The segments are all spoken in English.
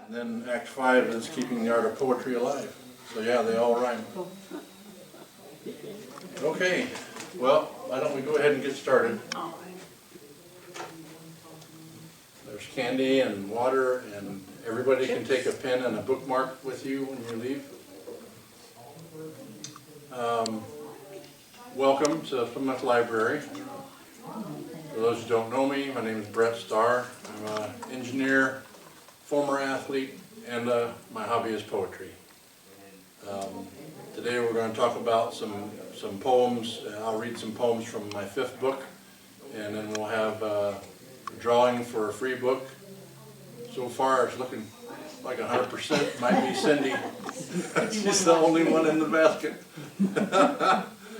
And then Act 5 is keeping the art of poetry alive. So yeah, they all rhyme. Okay, well, why don't we go ahead and get started. There's candy and water, and everybody can take a pen and a bookmark with you when you leave. Welcome to the Plymouth Library. For those who don't know me, my name is Brett Starr. I'm an engineer, former athlete, and my hobby is poetry. Today we're going to talk about some poems. I'll read some poems from my 5th book, and then we'll have a drawing for a free book. So far it's looking like 100%. Might be Cindy. She's the only one in the basket.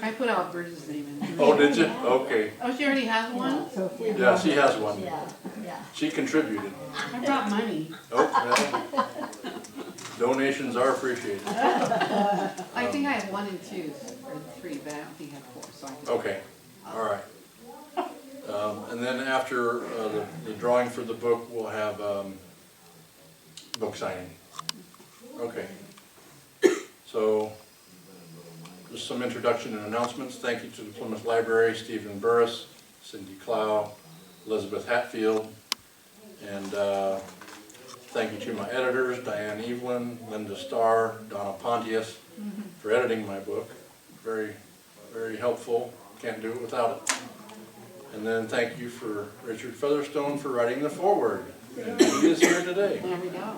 I put Alberta's name in. Oh, did you? Okay. Oh, she already has one? Yeah, she has one. Yeah. She contributed. I brought money. Oh, well, donations are appreciated. I think I have 1 and 2, or 3, but I don't think I have 4. So I Okay, all right. And then after the drawing for the book, we'll have book signing. Okay. So, just some introduction and announcements. Thank you to the Plymouth Library, Stephen Burris, Cindy Clow, Elizabeth Hatfield, and thank you to my editors, Diane Evelyn, Linda Starr, Donna Pontius, for editing my book. Very, very helpful. Can't do it without it. And then thank you for Richard Featherstone for writing the foreword. And he is here today. there we go.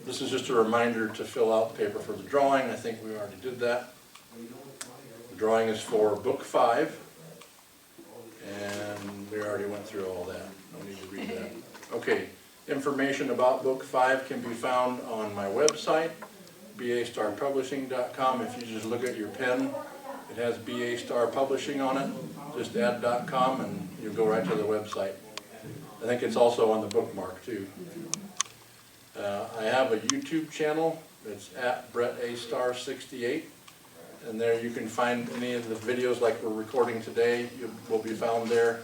This is just a reminder to fill out the paper for the drawing. I think we already did that. The drawing is for book 5. And we already went through all that. No need to read that. Okay, information about book 5 can be found on my website, bastarpublishing.com. If you just look at your pen, it has BA Starr Publishing on it. Just add .com and you'll go right to the website. I think it's also on the bookmark too. I have a YouTube channel. It's at Brett A. Starr 68. And there you can find any of the videos like we're recording today. Will be found there.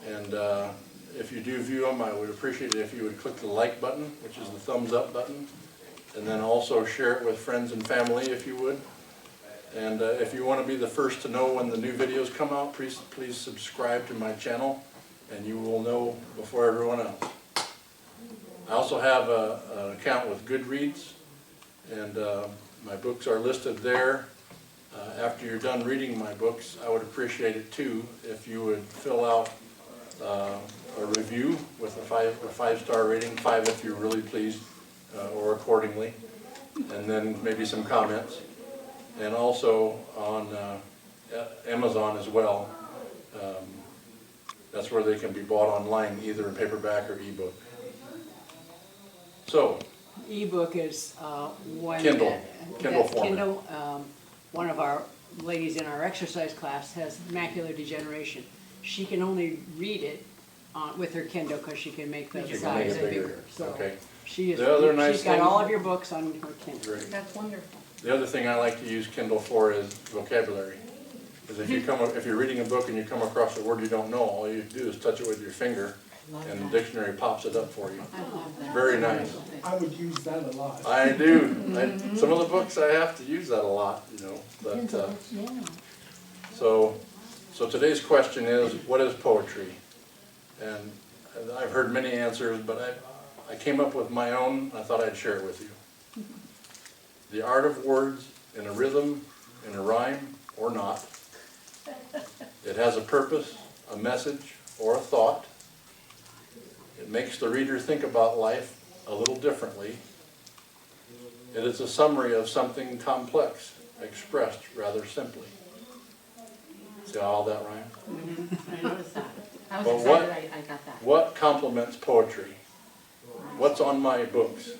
And if you do view them, I would appreciate it if you would click the like button, which is the thumbs up button. And then also share it with friends and family if you would. And if you want to be the first to know when the new videos come out, please subscribe to my channel and you will know before everyone else. I also have an account with Goodreads, and my books are listed there. After you're done reading my books, I would appreciate it too if you would fill out a review with a 5-star rating, 5 if you're really pleased or accordingly, and then maybe some comments. And also on Amazon as well. That's where they can be bought online, either in paperback or ebook. So, Ebook is one Kindle format. Kindle. One of our ladies in our exercise class has macular degeneration. She can only read it with her Kindle because she can make the size bigger. So okay. she's nice got thing, all of your books on her Kindle. Great. That's wonderful. The other thing I like to use Kindle for is vocabulary. Because if you're reading a book and you come across a word you don't know, all you do is touch it with your finger, and the dictionary pops it up for you. I love that. Very nice. I would use that a lot. I do. Some of the books I have to use that a lot, you know. But so today's question is, what is poetry? And I've heard many answers, but I came up with my own. I thought I'd share it with you. The art of words in a rhythm, in a rhyme, or not. It has a purpose, a message, or a thought. It makes the reader think about life a little differently. It is a summary of something complex, expressed rather simply. See how all that rhymes? I noticed that. I was But excited I got that. What complements poetry? What's on my books?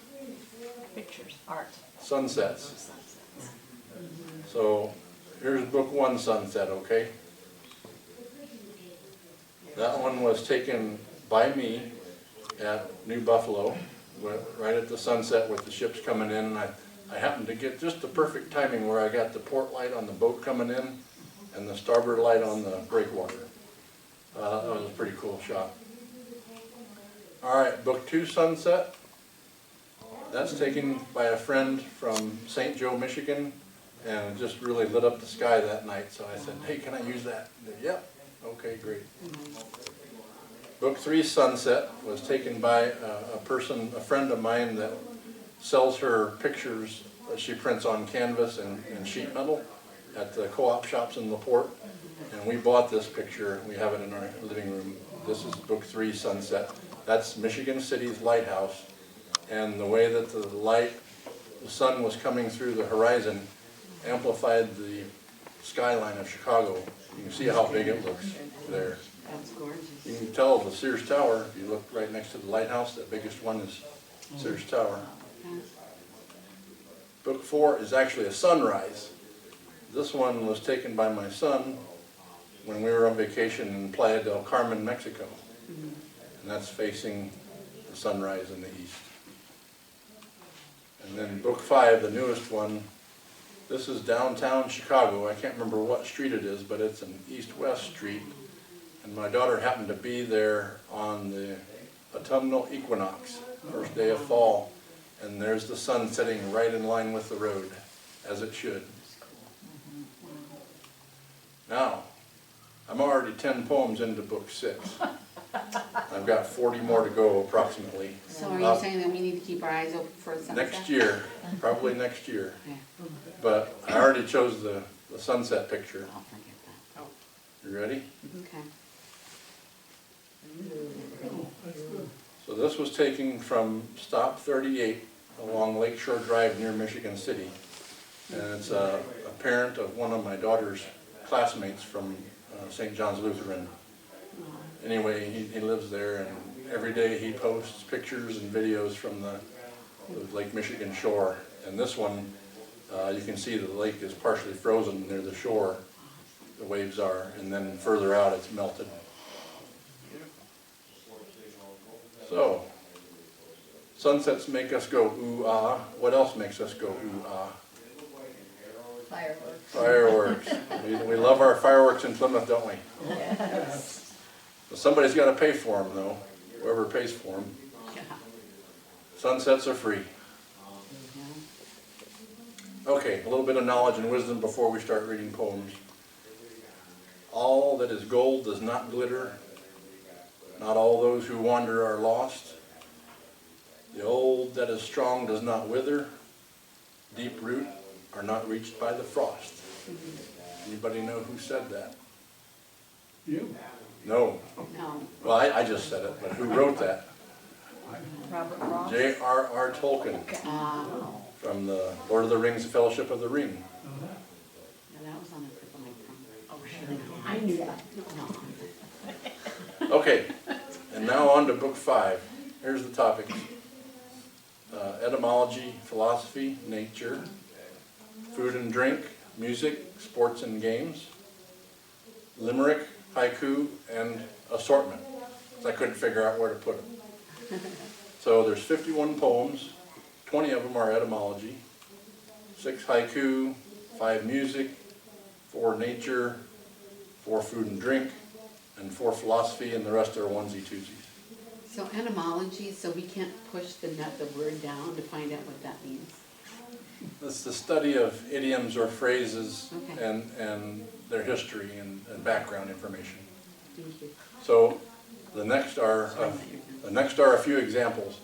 Pictures, art. Sunsets. So here's book 1, Sunset, okay? That one was taken by me at New Buffalo, right at the sunset with the ships coming in. And I happened to get just the perfect timing where I got the port light on the boat coming in and the starboard light on the breakwater. That was a pretty cool shot. All right, book 2, Sunset. That's taken by a friend from St. Joe, Michigan, and it just really lit up the sky that night. So I said, hey, can I use that? And they, yep, okay, great. Book 3, Sunset, was taken by a friend of mine that sells her pictures that she prints on canvas and sheet metal at the co-op shops in LaPorte. And we bought this picture, we have it in our living room. This is book 3, Sunset. That's Michigan City's lighthouse. And the way that the sun was coming through the horizon amplified the skyline of Chicago. You can see how big it looks there. That's gorgeous. You can tell the Sears Tower, if you look right next to the lighthouse, the biggest one is Sears Tower. Book 4 is actually a sunrise. This one was taken by my son when we were on vacation in Playa del Carmen, Mexico. And that's facing the sunrise in the east. And then book 5, the newest one, this is downtown Chicago. I can't remember what street it is, but it's an east-west street. And my daughter happened to be there on the autumnal equinox, first day of fall. And there's the sun setting right in line with the road, as it should. Now, I'm already 10 poems into book 6. I've got 40 more to go, approximately. So are you saying that we need to keep our eyes open for sunset? Next year, probably next year. Yeah. But I already chose the sunset picture. I'll forget that. You ready? Okay. So this was taken from Stop 38 along Lakeshore Drive near Michigan City. And it's a parent of one of my daughter's classmates from St. John's Lutheran. Anyway, he lives there, and every day he posts pictures and videos from the Lake Michigan shore. And this one, you can see the lake is partially frozen near the shore, the waves are, and then further out it's melted. So, sunsets make us go ooh-ah. What else makes us go ooh-ah? Fireworks. Fireworks. We love our fireworks in Plymouth, don't we? Yes. But somebody's got to pay for them, though. Whoever pays for them. Sunsets are free. Okay, a little bit of knowledge and wisdom before we start reading poems. All that is gold does not glitter. Not all those who wander are lost. The old that is strong does not wither. Deep root are not reached by the frost. Anybody know who said that? You? No. No. Well, I just said it, but who wrote that? Robert Frost. J.R.R. Tolkien from the Lord of the Rings, Fellowship of the Ring. No, that was on the tip of my tongue. Oh, sure. I knew that. No. Okay, and now on to book 5. Here's the topics. Etymology, philosophy, nature, food and drink, music, sports and games, limerick, haiku, and assortment. So I couldn't figure out where to put them. So there's 51 poems, 20 of them are etymology, 6 haiku, 5 music, 4 nature, 4 food and drink, and 4 philosophy, and the rest are onesie-twosies. So etymology, so we can't push the word down to find out what that means. It's the study of idioms or phrases Okay. and their history and background information. Thank you. So the next are a few examples.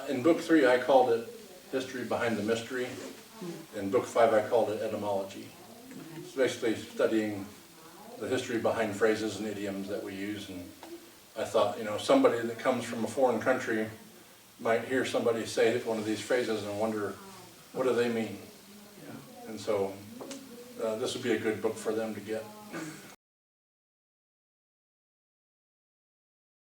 In book 3 I called it History Behind the Mystery. In book 5 I called it Etymology. It's basically studying the history behind phrases and idioms that we use. And I thought, you know, somebody that comes from a foreign country might hear somebody say one of these phrases and wonder, what do they mean? And so this would be a good book for them to get.